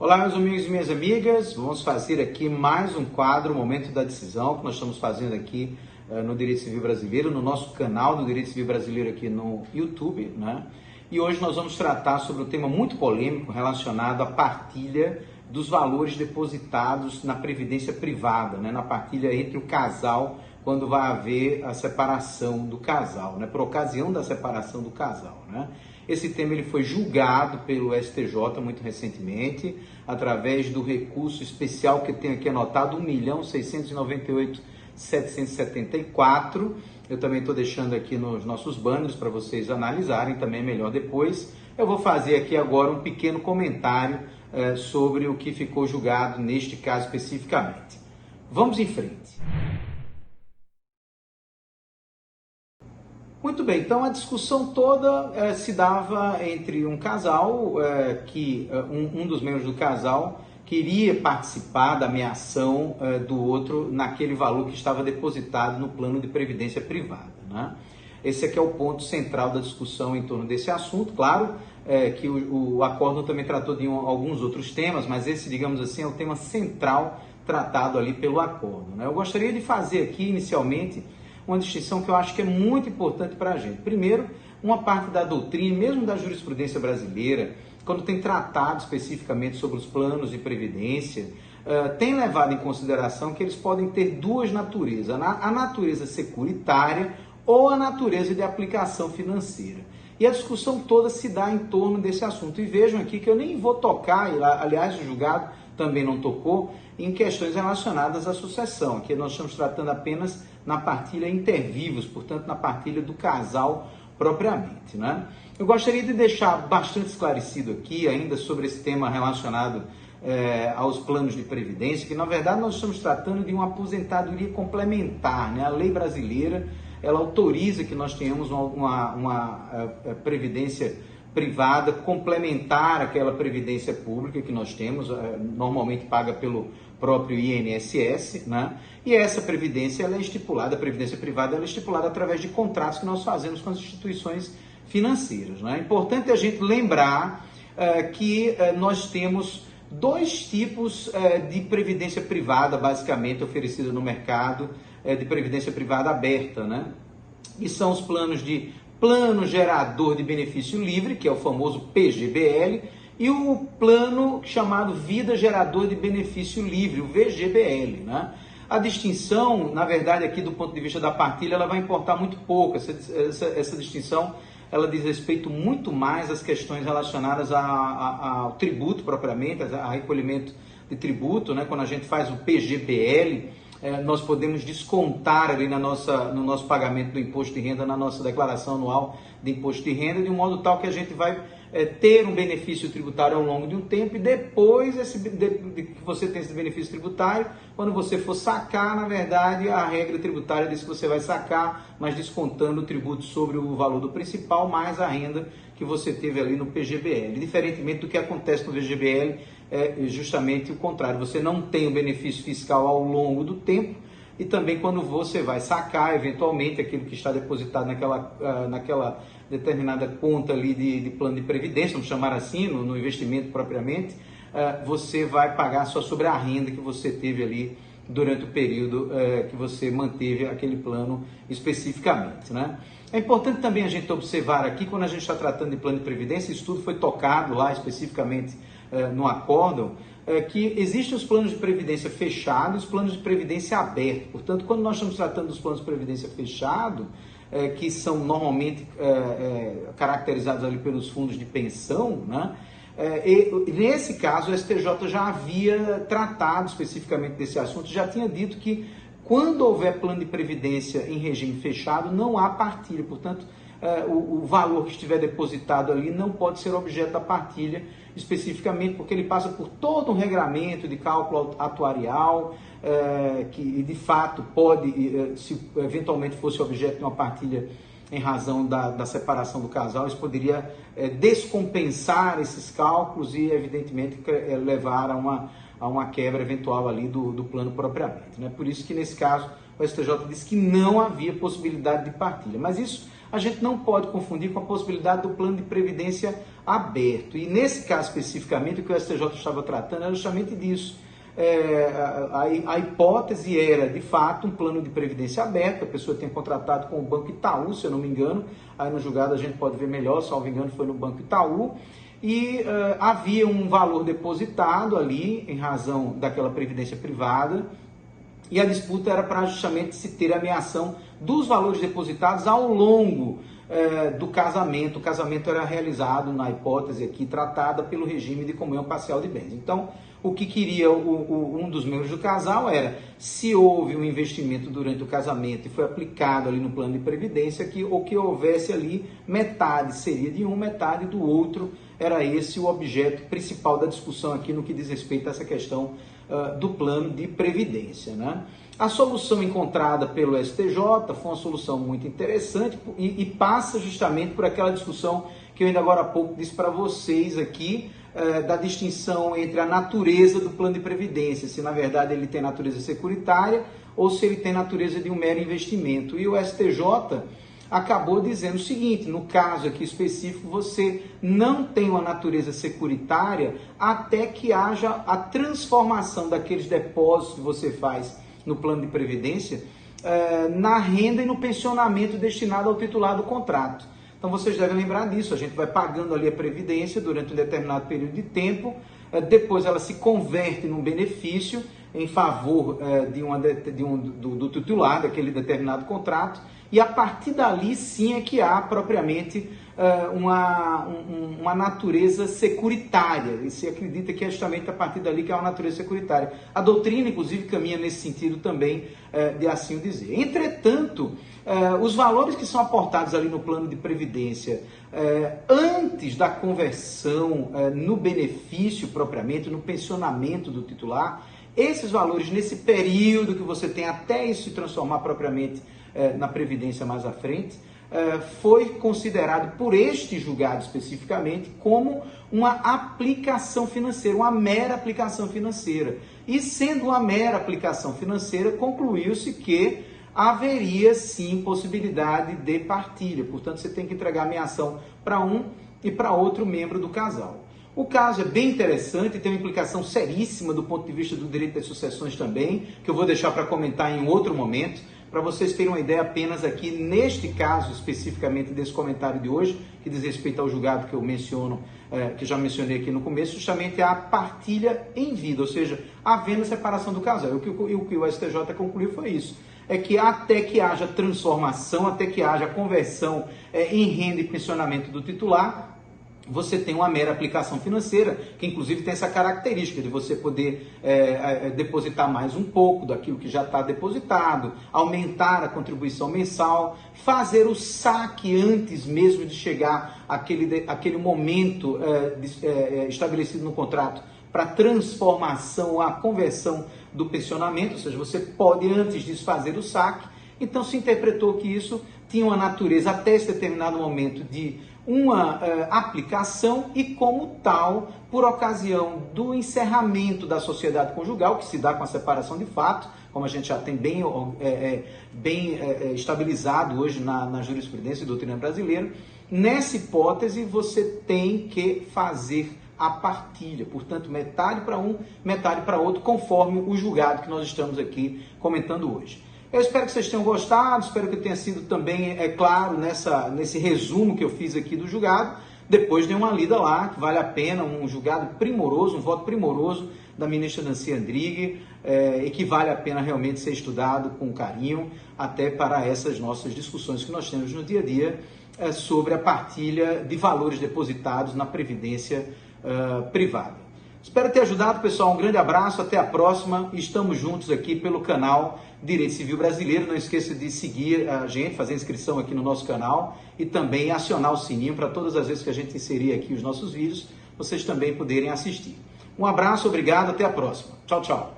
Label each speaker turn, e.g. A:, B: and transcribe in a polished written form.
A: Olá, meus amigos e minhas amigas, vamos fazer aqui mais um quadro, Momento da Decisão, que nós estamos fazendo aqui no Direito Civil Brasileiro, no nosso canal do Direito Civil Brasileiro aqui no YouTube, né? E hoje nós vamos tratar sobre um tema muito polêmico relacionado à partilha dos valores depositados na previdência privada, né? Na partilha entre o casal, quando vai haver a separação do casal, né? Por ocasião da separação do casal, né? Esse tema ele foi julgado pelo STJ muito recentemente, através do recurso especial que eu tenho aqui anotado, 1.698.774. Eu também estou deixando aqui nos nossos banners para vocês analisarem também melhor depois. Eu vou fazer aqui agora um pequeno comentário sobre o que ficou julgado neste caso especificamente. Vamos em frente. Muito bem, então a discussão toda se dava entre um casal que um dos membros do casal queria participar da meação do outro naquele valor que estava depositado no plano de previdência privada, né? Esse aqui é o ponto central da discussão em torno desse assunto. Claro que o acórdão também tratou de alguns outros temas, mas esse, digamos assim, é o tema central tratado ali pelo acórdão, né? Eu gostaria de fazer aqui inicialmente uma distinção que eu acho que é muito importante para a gente. Primeiro, uma parte da doutrina, mesmo da jurisprudência brasileira, quando tem tratado especificamente sobre os planos de previdência, tem levado em consideração que eles podem ter duas naturezas, a natureza securitária ou a natureza de aplicação financeira. E a discussão toda se dá em torno desse assunto. E vejam aqui que eu nem vou tocar, aliás, o julgado também não tocou, em questões relacionadas à sucessão. Aqui nós estamos tratando apenas na partilha inter vivos, portanto, na partilha do casal propriamente, né? Eu gostaria de deixar bastante esclarecido aqui ainda sobre esse tema relacionado aos planos de previdência, que na verdade nós estamos tratando de uma aposentadoria complementar, né? A lei brasileira, ela autoriza que nós tenhamos uma previdência privada complementar àquela previdência pública que nós temos, normalmente paga pelo próprio INSS, né? E essa previdência, ela é estipulada, a previdência privada, ela é estipulada através de contratos que nós fazemos com as instituições financeiras, né? É importante a gente lembrar que nós temos dois tipos de previdência privada, basicamente, oferecida no mercado de previdência privada aberta, né? E são os planos de Plano Gerador de Benefício Livre, que é o famoso PGBL, e o plano chamado Vida Gerador de Benefício Livre, o VGBL, né? A distinção, na verdade, aqui do ponto de vista da partilha, ela vai importar muito pouco. Essa distinção, ela diz respeito muito mais às questões relacionadas ao tributo propriamente, a recolhimento de tributo, né? Quando a gente faz o PGBL, nós podemos descontar ali no nosso pagamento do imposto de renda, na nossa declaração anual de imposto de renda, de um modo tal que a gente vai ter um benefício tributário ao longo de um tempo, e depois de que você tem esse benefício tributário, quando você for sacar, na verdade, a regra tributária diz que você vai sacar, mas descontando o tributo sobre o valor do principal, mais a renda que você teve ali no PGBL. Diferentemente do que acontece no VGBL, é justamente o contrário, você não tem o benefício fiscal ao longo do tempo, e também quando você vai sacar, eventualmente, aquilo que está depositado naquela determinada conta ali de plano de previdência, vamos chamar assim, no investimento propriamente, você vai pagar só sobre a renda que você teve ali durante o período que você manteve aquele plano especificamente, né? É importante também a gente observar aqui, quando a gente está tratando de plano de previdência, isso tudo foi tocado lá especificamente no acórdão, que existem os planos de previdência fechados e os planos de previdência abertos. Portanto, quando nós estamos tratando dos planos de previdência fechados, que são normalmente caracterizados ali pelos fundos de pensão, né? E nesse caso, o STJ já havia tratado especificamente desse assunto, já tinha dito que quando houver plano de previdência em regime fechado, não há partilha. Portanto, o valor que estiver depositado ali não pode ser objeto da partilha especificamente, porque ele passa por todo um regramento de cálculo atuarial, que de fato pode, se eventualmente fosse objeto de uma partilha em razão da separação do casal, isso poderia descompensar esses cálculos e, evidentemente, levar a uma quebra eventual ali do plano propriamente, né? Por isso que, nesse caso, o STJ disse que não havia possibilidade de partilha. Mas isso a gente não pode confundir com a possibilidade do plano de previdência aberto. E nesse caso especificamente, o que o STJ estava tratando era justamente disso. A hipótese era, de fato, um plano de previdência aberto, a pessoa tinha contratado com o Banco Itaú, se eu não me engano, aí no julgado a gente pode ver melhor, salvo engano foi no Banco Itaú, e havia um valor depositado ali, em razão daquela previdência privada, e a disputa era para justamente se ter a meação dos valores depositados ao longo do casamento. O casamento era realizado, na hipótese aqui tratada, pelo regime de comunhão parcial de bens. Então, o que queria um dos membros do casal era, se houve um investimento durante o casamento e foi aplicado ali no plano de previdência, que houvesse ali metade seria de um, metade do outro. Era esse o objeto principal da discussão aqui no que diz respeito a essa questão do plano de previdência, né? A solução encontrada pelo STJ foi uma solução muito interessante e passa justamente por aquela discussão que eu ainda agora há pouco disse para vocês aqui, da distinção entre a natureza do plano de previdência, se na verdade ele tem natureza securitária ou se ele tem natureza de um mero investimento. E o STJ acabou dizendo o seguinte: no caso aqui específico, você não tem uma natureza securitária até que haja a transformação daqueles depósitos que você faz no plano de previdência na renda e no pensionamento destinado ao titular do contrato. Então vocês devem lembrar disso, a gente vai pagando ali a previdência durante um determinado período de tempo, depois ela se converte num benefício em favor do titular daquele determinado contrato, e a partir dali sim é que há propriamente uma natureza securitária, e se acredita que é justamente a partir dali que há uma natureza securitária. A doutrina, inclusive, caminha nesse sentido também, de assim o dizer. Entretanto, os valores que são aportados ali no plano de previdência, antes da conversão no benefício propriamente, no pensionamento do titular, esses valores nesse período que você tem até isso se transformar propriamente na previdência mais à frente, foi considerado por este julgado especificamente como uma aplicação financeira, uma mera aplicação financeira. E sendo uma mera aplicação financeira, concluiu-se que haveria sim possibilidade de partilha. Portanto, você tem que entregar a meação para um e para outro membro do casal. O caso é bem interessante e tem uma implicação seríssima do ponto de vista do direito das sucessões também, que eu vou deixar para comentar em outro momento, para vocês terem uma ideia apenas aqui, neste caso especificamente desse comentário de hoje, que diz respeito ao julgado que eu menciono, que já mencionei aqui no começo, justamente a partilha em vida, ou seja, havendo separação do casal. O que o STJ concluiu foi isso, é que até que haja transformação, até que haja conversão em renda e pensionamento do titular, você tem uma mera aplicação financeira, que inclusive tem essa característica de você poder depositar mais um pouco daquilo que já está depositado, aumentar a contribuição mensal, fazer o saque antes mesmo de chegar àquele momento estabelecido no contrato para transformação, a conversão do pensionamento, ou seja, você pode antes disso fazer o saque. Então se interpretou que isso tinha uma natureza até esse determinado momento de uma aplicação e como tal, por ocasião do encerramento da sociedade conjugal, que se dá com a separação de fato, como a gente já tem bem estabilizado hoje na jurisprudência e doutrina brasileira, nessa hipótese você tem que fazer a partilha, portanto metade para um, metade para outro, conforme o julgado que nós estamos aqui comentando hoje. Eu espero que vocês tenham gostado, espero que tenha sido também, claro, nesse resumo que eu fiz aqui do julgado. Depois dê uma lida lá, que vale a pena, um julgado primoroso, um voto primoroso da ministra Nancy Andrighi, e que vale a pena realmente ser estudado com carinho, até para essas nossas discussões que nós temos no dia a dia sobre a partilha de valores depositados na previdência privada. Espero ter ajudado, pessoal. Um grande abraço, até a próxima. Estamos juntos aqui pelo canal Direito Civil Brasileiro. Não esqueça de seguir a gente, fazer inscrição aqui no nosso canal e também acionar o sininho para todas as vezes que a gente inserir aqui os nossos vídeos, vocês também poderem assistir. Um abraço, obrigado, até a próxima. Tchau, tchau.